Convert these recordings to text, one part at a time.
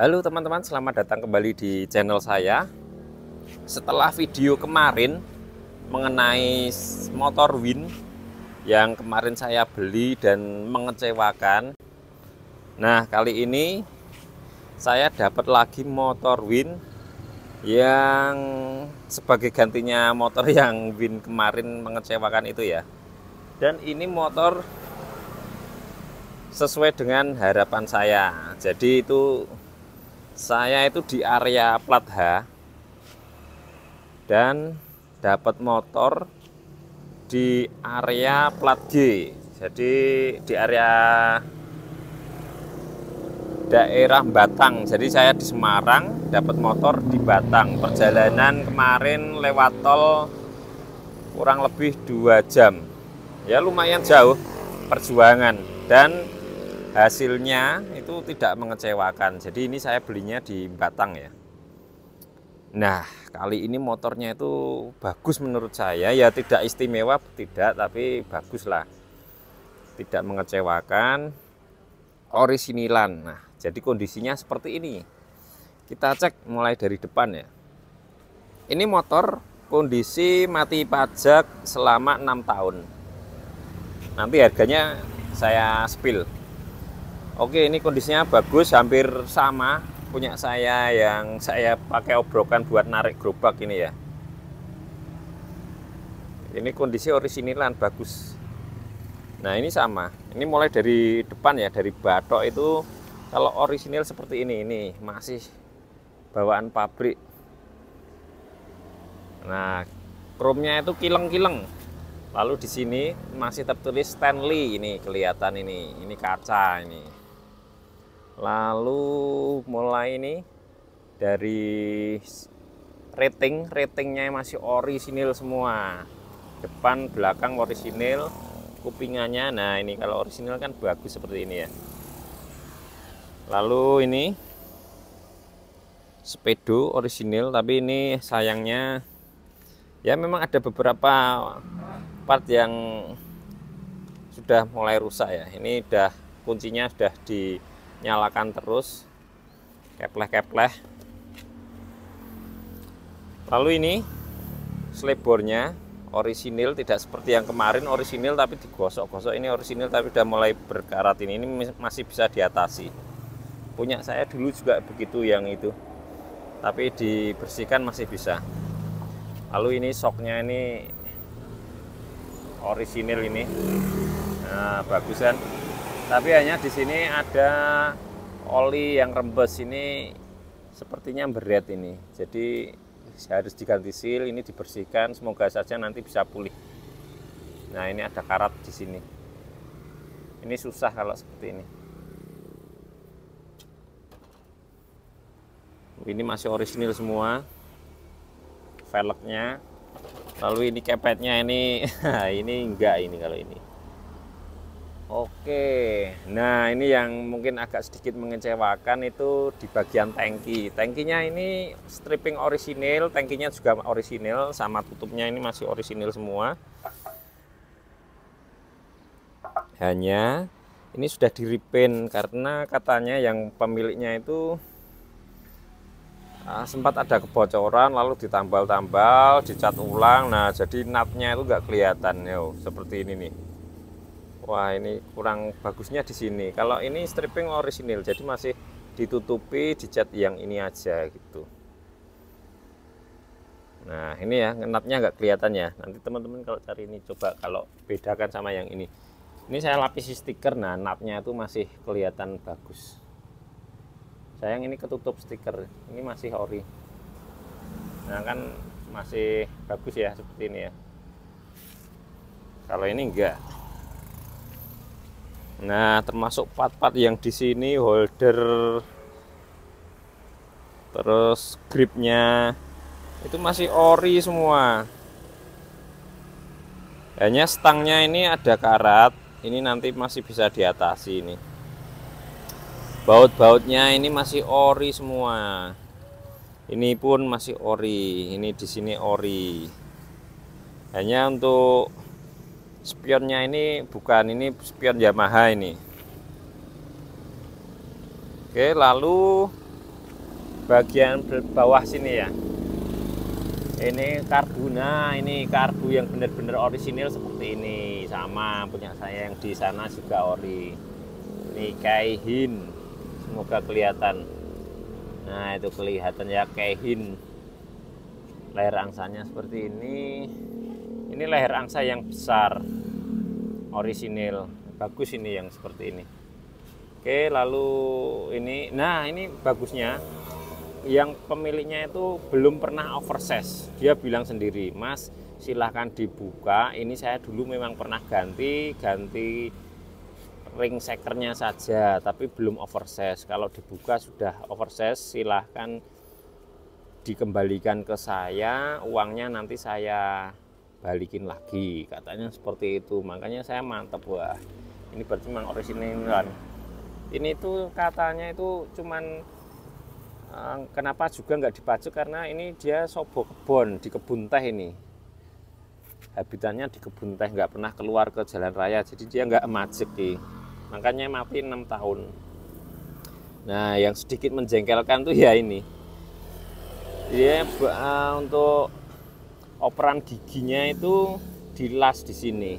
Halo teman-teman, selamat datang kembali di channel saya. Setelah video kemarin mengenai motor Win yang kemarin saya beli dan mengecewakan, nah kali ini saya dapat lagi motor Win yang sebagai gantinya motor yang Win kemarin mengecewakan itu ya. Dan ini motor sesuai dengan harapan saya. Jadi saya itu di area plat H dan dapat motor di area plat G. Jadi di area daerah Batang. Jadi saya di Semarang dapat motor di Batang. Perjalanan kemarin lewat tol kurang lebih 2 jam. Ya lumayan jauh perjuangan dan hasilnya itu tidak mengecewakan. Jadi ini saya belinya di Batang ya. Nah kali ini motornya itu bagus menurut saya. Ya tidak istimewa tidak, tapi bagus lah. Tidak mengecewakan, orisinilan. Nah jadi kondisinya seperti ini. Kita cek mulai dari depan ya. Ini motor kondisi mati pajak selama 6 tahun. Nanti harganya saya spill. Oke, ini kondisinya bagus, hampir sama punya saya yang saya pakai obrokan buat narik gerobak ini ya. Ini kondisi orisinilan bagus. Nah ini sama, ini mulai dari depan ya, dari batok itu kalau orisinil seperti ini masih bawaan pabrik. Nah chrome-nya itu kileng-kileng. Lalu di sini masih tertulis Stanley, ini kelihatan ini kaca ini. Lalu mulai ini dari ratingnya masih orisinil semua. Depan belakang orisinil, kupingannya. Nah ini kalau orisinil kan bagus seperti ini ya. Lalu ini speedo orisinil, tapi ini sayangnya ya memang ada beberapa part yang sudah mulai rusak ya. Ini udah kuncinya sudah dinyalakan terus, kepleh-kepleh. Lalu ini slipbornya orisinil, tidak seperti yang kemarin orisinil tapi digosok-gosok. Ini orisinil tapi udah mulai berkarat ini masih bisa diatasi. Punya saya dulu juga begitu yang itu, tapi dibersihkan masih bisa. Lalu ini shocknya ini orisinil ini. Nah bagus kan, tapi hanya di sini ada oli yang rembes ini, sepertinya berat ini, jadi harus diganti seal. Ini dibersihkan, semoga saja nanti bisa pulih. Nah ini ada karat di sini, ini susah kalau seperti ini. Ini masih orisinil semua velgnya. Lalu ini kepetnya ini ini enggak, ini kalau ini. Oke, nah ini yang mungkin agak sedikit mengecewakan itu di bagian tangki. Tangkinya ini stripping orisinil, tangkinya juga orisinil, sama tutupnya ini masih orisinil semua. Hanya ini sudah di repaint karena katanya yang pemiliknya itu sempat ada kebocoran, lalu ditambal-tambal, dicat ulang. Nah jadi natnya itu nggak kelihatan ya, seperti ini nih. Wah ini kurang bagusnya di sini. Kalau ini stripping orisinil, jadi masih ditutupi, dicat yang ini aja gitu. Nah ini ya, natnya nggak kelihatan ya. Nanti teman-teman kalau cari ini coba kalau bedakan sama yang ini. Ini saya lapisi stiker, nah natnya itu masih kelihatan bagus. Sayang ini ketutup stiker, ini masih ori. Nah kan masih bagus ya seperti ini ya. Kalau ini enggak. Nah termasuk part-part yang di sini, holder, terus gripnya itu masih ori semua. Hanya stangnya ini ada karat, ini nanti masih bisa diatasi ini. Baut-bautnya ini masih ori semua. Ini pun masih ori. Ini di sini ori. Hanya untuk spionnya ini bukan, ini spion Yamaha ini. Oke, lalu bagian bawah sini ya. Ini karbuna, ini karbu yang benar-benar orisinil seperti ini, sama punya saya yang di sana juga ori. Ini Keihin, semoga kelihatan. Nah itu kelihatan ya Keihin. Leher angsanya seperti ini. Ini leher angsa yang besar, orisinil, bagus ini yang seperti ini. Oke, lalu ini, nah ini bagusnya. Yang pemiliknya itu belum pernah oversize. Dia bilang sendiri, Mas silahkan dibuka, ini saya dulu memang pernah ganti ring sekernya saja, tapi belum oversize. Kalau dibuka sudah oversize, silahkan dikembalikan ke saya, uangnya nanti saya balikin lagi, katanya seperti itu. Makanya saya mantep, wah ini berarti memang originalan. Ini tuh katanya itu cuman kenapa juga nggak dipajak, karena ini dia sobo kebon, di kebun teh ini. Habitatnya di kebun teh, nggak pernah keluar ke jalan raya, jadi dia nggak majek nih. Makanya mati 6 tahun. Nah, yang sedikit menjengkelkan tuh ya ini. Dia untuk operan giginya itu dilas di sini.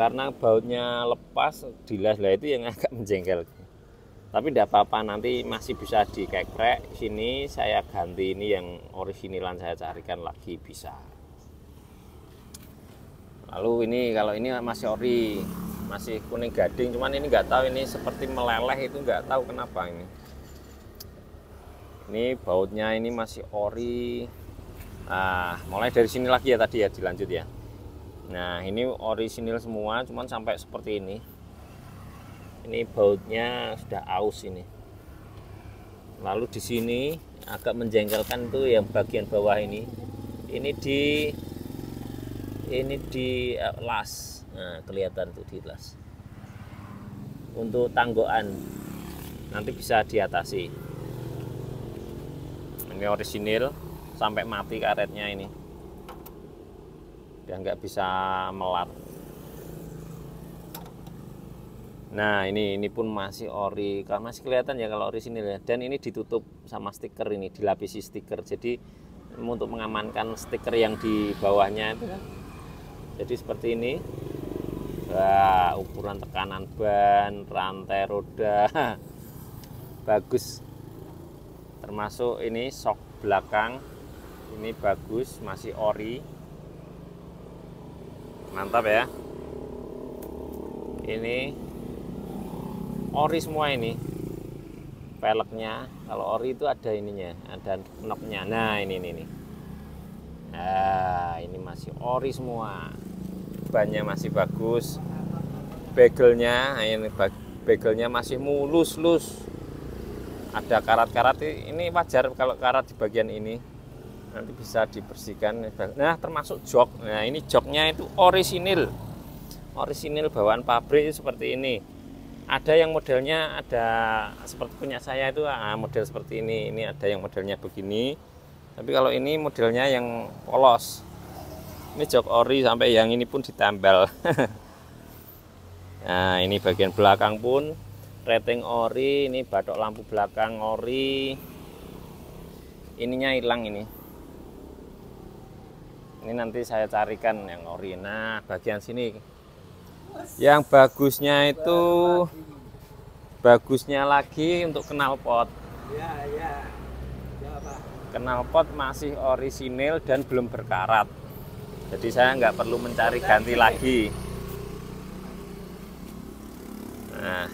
Karena bautnya lepas, dilas lah, itu yang agak menjengkelkan. Tapi tidak apa-apa, nanti masih bisa dikekrek. Sini saya ganti, ini yang orisinilan saya carikan lagi bisa. Lalu ini, kalau ini masih ori, masih kuning gading, cuman ini nggak tahu, ini seperti meleleh, itu nggak tahu kenapa ini. Ini bautnya ini masih ori. Nah, mulai dari sini lagi ya tadi ya, dilanjut ya. Nah, ini orisinil semua, cuman sampai seperti ini. Ini bautnya sudah aus ini. Lalu di sini agak menjengkelkan tuh yang bagian bawah ini. Ini di las. Nah, kelihatan tuh di las. Untuk tanggokan nanti bisa diatasi. Ini orisinil sampai mati karetnya ini. Dia nggak bisa melat. Nah ini pun masih ori, karena masih kelihatan ya kalau orisinil ya. Dan ini ditutup sama stiker, ini dilapisi stiker. Jadi untuk mengamankan stiker yang di bawahnya itu kan. Jadi seperti ini. Wah, ukuran tekanan ban, rantai roda, bagus. Termasuk ini sok belakang, ini bagus, masih ori. Mantap ya. Ini ori semua ini, velgnya. Kalau ori itu ada ininya, ada knocknya. Nah ini. Nah ini masih ori semua, bannya masih bagus, begelnya, ini begelnya masih mulus. Ada karat-karat, ini wajar kalau karat di bagian ini, nanti bisa dibersihkan. Nah termasuk jok. Nah ini joknya itu orisinil bawaan pabrik seperti ini. Ada yang modelnya ada seperti punya saya itu model seperti ini. Ini ada yang modelnya begini. Tapi kalau ini modelnya yang polos. Ini jok ori sampai yang ini pun ditambal. Nah ini bagian belakang pun rating ori. Ini batok lampu belakang ori. Ininya hilang ini. Ini nanti saya carikan yang ori. Nah bagian sini yang bagusnya itu, bagusnya lagi untuk knalpot. Knalpot masih orisinil dan belum berkarat, jadi saya nggak perlu mencari ganti lagi. Nah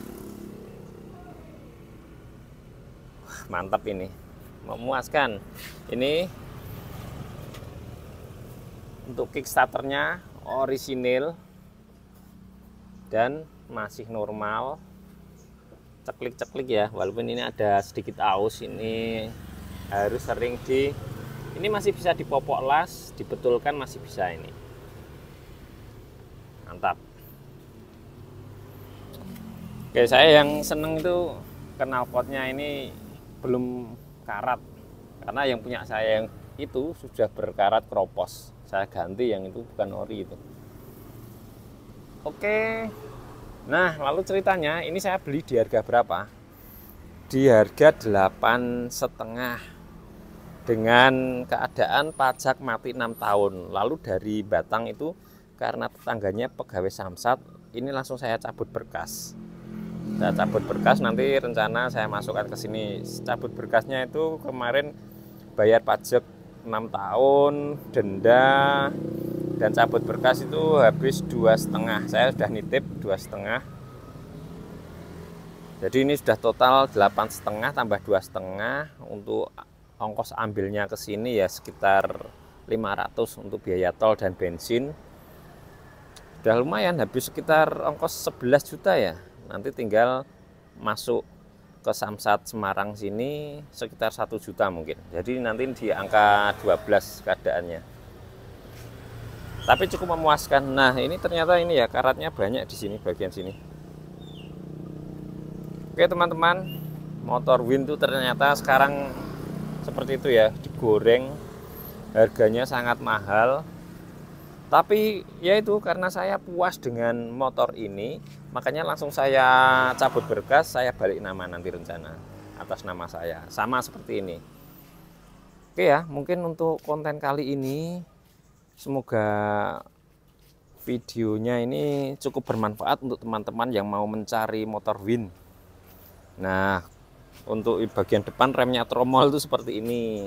mantap, ini memuaskan. Ini untuk kickstarternya orisinil dan masih normal, ceklik ya, walaupun ini ada sedikit aus. Ini harus sering ini masih bisa dipopok las, dibetulkan masih bisa. Ini mantap. Oke, saya yang seneng itu knalpotnya ini belum karat, karena yang punya saya yang itu sudah berkarat kropos, saya ganti yang itu, bukan ori itu. Oke, nah lalu ceritanya ini saya beli di harga berapa? di harga 8,5 dengan keadaan pajak mati 6 tahun. Lalu dari Batang itu karena tetangganya pegawai Samsat, ini langsung saya cabut berkas. Saya cabut berkas, nanti rencana saya masukkan ke sini. Cabut berkasnya itu kemarin bayar pajak 6 tahun, denda, dan cabut berkas itu habis 2,5. Saya sudah nitip 2,5. Jadi ini sudah total 8,5 tambah 2,5. Untuk ongkos ambilnya ke sini ya sekitar 500 untuk biaya tol dan bensin. Sudah lumayan, habis sekitar ongkos 11 juta ya. Nanti tinggal masuk ke Samsat Semarang sini sekitar 1 juta mungkin. Jadi nanti di angka 12 keadaannya. Tapi cukup memuaskan. Nah, ini ternyata ini ya karatnya banyak di sini bagian sini. Oke teman-teman, motor Wind itu ternyata sekarang seperti itu ya, digoreng. Harganya sangat mahal. Tapi ya itu karena saya puas dengan motor ini, makanya langsung saya cabut berkas, saya balik nama nanti rencana atas nama saya, sama seperti ini. Oke ya, mungkin untuk konten kali ini semoga videonya ini cukup bermanfaat untuk teman-teman yang mau mencari motor Wind. Nah, untuk bagian depan remnya tromol itu seperti ini.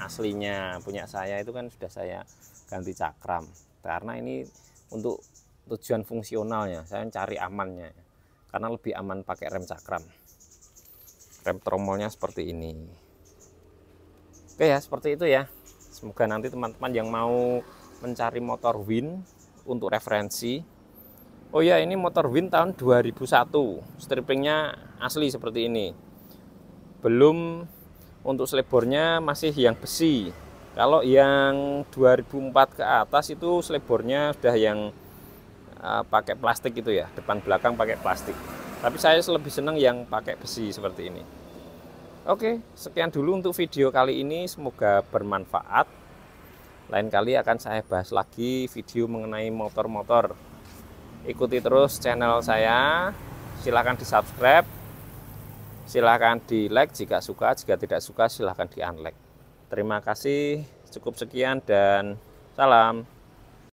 Aslinya punya saya itu kan sudah saya ganti cakram. Karena ini untuk tujuan fungsionalnya, saya cari amannya. Karena lebih aman pakai rem cakram. Rem tromolnya seperti ini. Oke ya, seperti itu ya. Semoga nanti teman-teman yang mau mencari motor Wind untuk referensi. Oh ya, ini motor Wind tahun 2001. Strippingnya asli seperti ini. Belum untuk selebornya masih yang besi. Kalau yang 2004 ke atas itu selebornya sudah yang pakai plastik itu ya, depan belakang pakai plastik. Tapi saya lebih senang yang pakai besi seperti ini. Oke, sekian dulu untuk video kali ini, semoga bermanfaat. Lain kali akan saya bahas lagi video mengenai motor-motor. Ikuti terus channel saya, silahkan di subscribe, silahkan di like jika suka, jika tidak suka silahkan di unlike. Terima kasih, cukup sekian dan salam.